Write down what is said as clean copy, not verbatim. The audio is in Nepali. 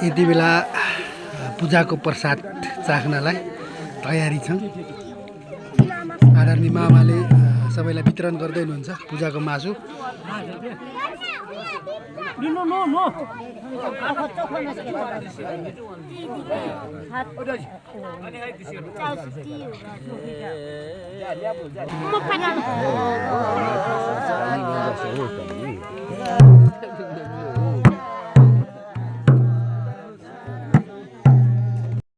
यति बेला पूजाको प्रसाद चाख्नलाई तयारी छन्। आदरणीय मामाले सबैलाई वितरण गर्दै हुनुहुन्छ पूजाको मासु।